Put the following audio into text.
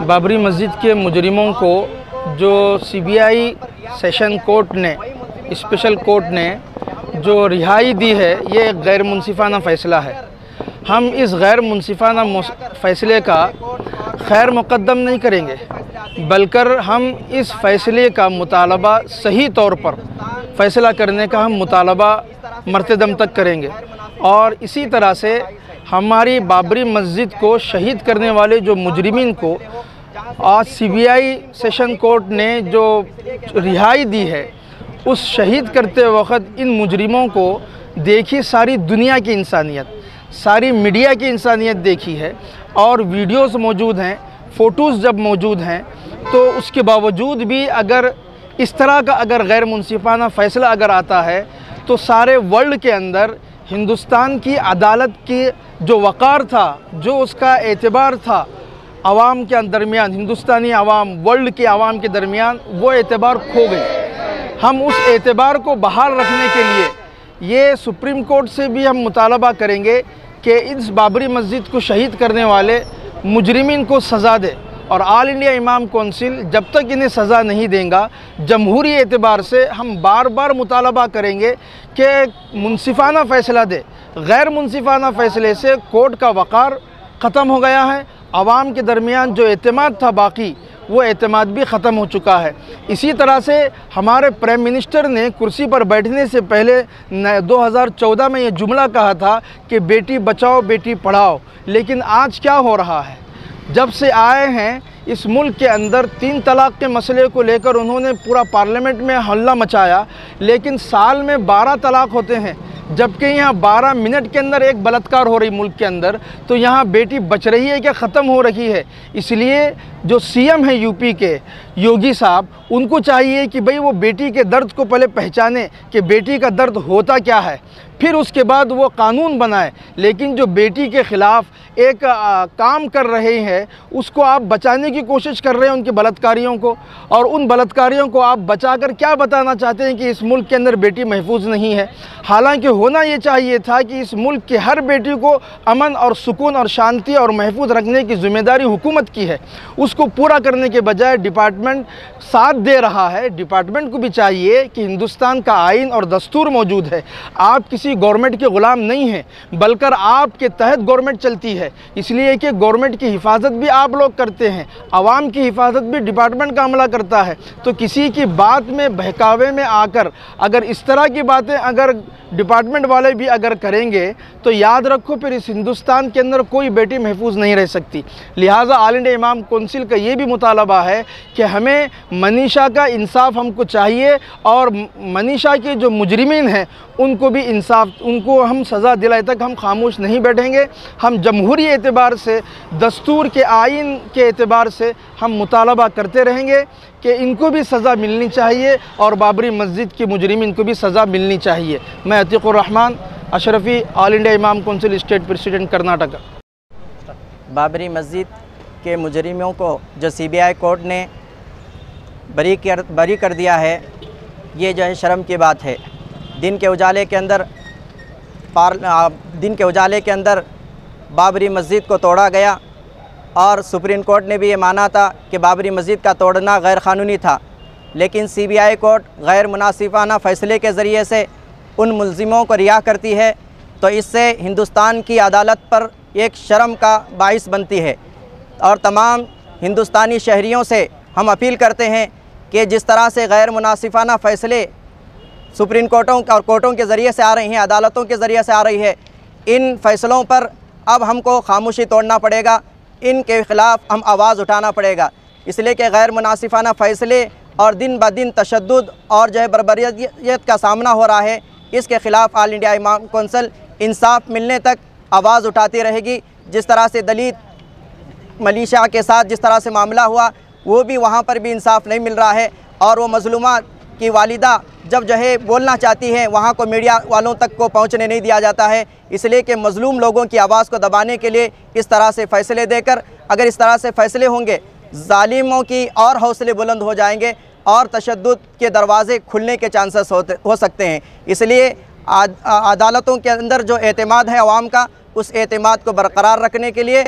बाबरी मस्जिद के मुजरिमों को जो सीबीआई सेशन कोर्ट ने, स्पेशल कोर्ट ने जो रिहाई दी है, ये एक गैर मुनसिफाना फ़ैसला है। हम इस गैर मुनसिफाना फ़ैसले का खैर मुक़द्दम नहीं करेंगे, बल्कि हम इस फ़ैसले का मुतालबा सही तौर पर फ़ैसला करने का हम मुतालबा मरतेदम तक करेंगे। और इसी तरह से हमारी बाबरी मस्जिद को शहीद करने वाले जो मुजरिमीन को आज सीबीआई सेशन कोर्ट ने जो रिहाई दी है, उस शहीद करते वक्त इन मुजरिमों को देखी सारी दुनिया की इंसानियत, सारी मीडिया की इंसानियत देखी है और वीडियोस मौजूद हैं, फ़ोटोज़ जब मौजूद हैं, तो उसके बावजूद भी अगर इस तरह का अगर गैर मुनसिफाना फ़ैसला अगर आता है तो सारे वर्ल्ड के अंदर हिंदुस्तान की अदालत की जो वक़ार था, जो उसका एतबार था आवाम के दरमियान, हिंदुस्तानी आवाम, वर्ल्ड के आवाम के दरमियान, वो एतबार खो गई। हम उस एतबार को बहाल रखने के लिए ये सुप्रीम कोर्ट से भी हम मुतालबा करेंगे कि इस बाबरी मस्जिद को शहीद करने वाले मुजरिमीन को सज़ा दे। और ऑल इंडिया इमाम कौंसिल जब तक इन्हें सज़ा नहीं देगा, जमहूरी एतबार से हम बार बार मुतालबा करेंगे कि मुनसिफाना फ़ैसला दे। गैर मुनसिफाना फ़ैसले से कोर्ट का वक़ार ख़त्म हो गया है, आवाम के दरमियान जो एतमाद था बाकी, वो एतमाद भी ख़त्म हो चुका है। इसी तरह से हमारे प्राइम मिनिस्टर ने कुर्सी पर बैठने से पहले 2014 में ये जुमला कहा था कि बेटी बचाओ बेटी पढ़ाओ, लेकिन आज क्या हो रहा है? जब से आए हैं इस मुल्क के अंदर 3 तलाक़ के मसले को लेकर उन्होंने पूरा पार्लियामेंट में हल्ला मचाया, लेकिन साल में 12 तलाक़ होते हैं, जबकि यहाँ 12 मिनट के अंदर एक बलात्कार हो रही मुल्क के अंदर। तो यहाँ बेटी बच रही है क्या ख़त्म हो रही है? इसलिए जो सीएम है यूपी के योगी साहब, उनको चाहिए कि भाई वो बेटी के दर्द को पहले पहचाने कि बेटी का दर्द होता क्या है, फिर उसके बाद वो कानून बनाए। लेकिन जो बेटी के ख़िलाफ़ एक काम कर रहे हैं, उसको आप बचाने की कोशिश कर रहे हैं, उनके बलात्कारियों को, और उन बलात्कारियों को आप बचाकर क्या बताना चाहते हैं कि इस मुल्क के अंदर बेटी महफूज नहीं है। हालांकि होना ये चाहिए था कि इस मुल्क की हर बेटी को अमन और सुकून और शांति और महफूज रखने की ज़िम्मेदारी हुकूमत की है। उसको पूरा करने के बजाय डिपार्टमेंट साथ दे रहा है। डिपार्टमेंट को भी चाहिए कि हिंदुस्तान का आइन और दस्तूर मौजूद है, आप किसी गवर्नमेंट के ग़ुलाम नहीं हैं, बल्कि आपके तहत गवर्नमेंट चलती है। इसलिए कि गवर्नमेंट की हिफाजत भी आप लोग करते हैं, आवाम की हिफाजत भी डिपार्टमेंट का अमला करता है। तो किसी की बात में बहकावे में आकर अगर इस तरह की बातें अगर डिपार्टमेंट वाले भी अगर करेंगे तो याद रखो फिर इस हिंदुस्तान के अंदर कोई बेटी महफूज नहीं रह सकती। लिहाजा ऑल इंडिया इमाम कौंसिल का ये भी मुतालबा है कि हमें मनीषा का इंसाफ हमको चाहिए और मनीषा के जो मुजरिमीन हैं उनको भी इंसाफ, उनको हम सज़ा दिलाए तक हम खामोश नहीं बैठेंगे। हम जमहूरी एतबार से, दस्तूर के आइन के एतबार से हम मुतालबा करते रहेंगे कि इनको भी सज़ा मिलनी चाहिए और बाबरी मस्जिद के मुजरिमीन को भी सज़ा मिलनी चाहिए। मैं अतीकुर रहमान अशरफ़ी, ऑल इंडिया इमाम council, state president, Karnataka. Babri मस्जिद के मुजरिमों को जो सीबीआई कोर्ट ने बरी कर दिया है, ये जो है शर्म की बात है। दिन के उजाले के अंदर बाबरी मस्जिद को तोड़ा गया और सुप्रीम कोर्ट ने भी ये माना था कि बाबरी मस्जिद का तोड़ना गैर क़ानूनी था, लेकिन सीबीआई कोर्ट गैर मुनासिफाना फ़ैसले के ज़रिए से उन मुलज़िमों को रिहा करती है। तो इससे हिंदुस्तान की अदालत पर एक शर्म का बाइस बनती है। और तमाम हिंदुस्तानी शहरियों से हम अपील करते हैं कि जिस तरह से गैर मुनासिफाना फ़ैसले सुप्रीम कोर्टों और कोर्टों के ज़रिए से आ रही हैं, अदालतों के ज़रिए से आ रही है, इन फ़ैसलों पर अब हमको खामोशी तोड़ना पड़ेगा, इनके ख़िलाफ़ हम आवाज़ उठाना पड़ेगा। इसलिए कि गैर मुनासिफाना फ़ैसले और दिन ब दिन तशद्दुद और जो है बर्बरियत का सामना हो रहा है, इसके ख़िलाफ़ ऑल इंडिया इमाम कौंसिल इंसाफ मिलने तक आवाज़ उठाती रहेगी। जिस तरह से दलित मनीषा के साथ जिस तरह से मामला हुआ, वो भी वहाँ पर भी इंसाफ नहीं मिल रहा है और वो मज़लूमा की वालिदा जब जो है बोलना चाहती है, वहाँ को मीडिया वालों तक को पहुँचने नहीं दिया जाता है। इसलिए कि मज़लूम लोगों की आवाज़ को दबाने के लिए इस तरह से फ़ैसले देकर, अगर इस तरह से फ़ैसले होंगे, ज़ालिमों की और हौसले बुलंद हो जाएंगे और तशद्दुद के दरवाज़े खुलने के चांसेस हो सकते हैं। इसलिए अदालतों के अंदर जो एतमाद है अवाम का, उस एतमाद को बरकरार रखने के लिए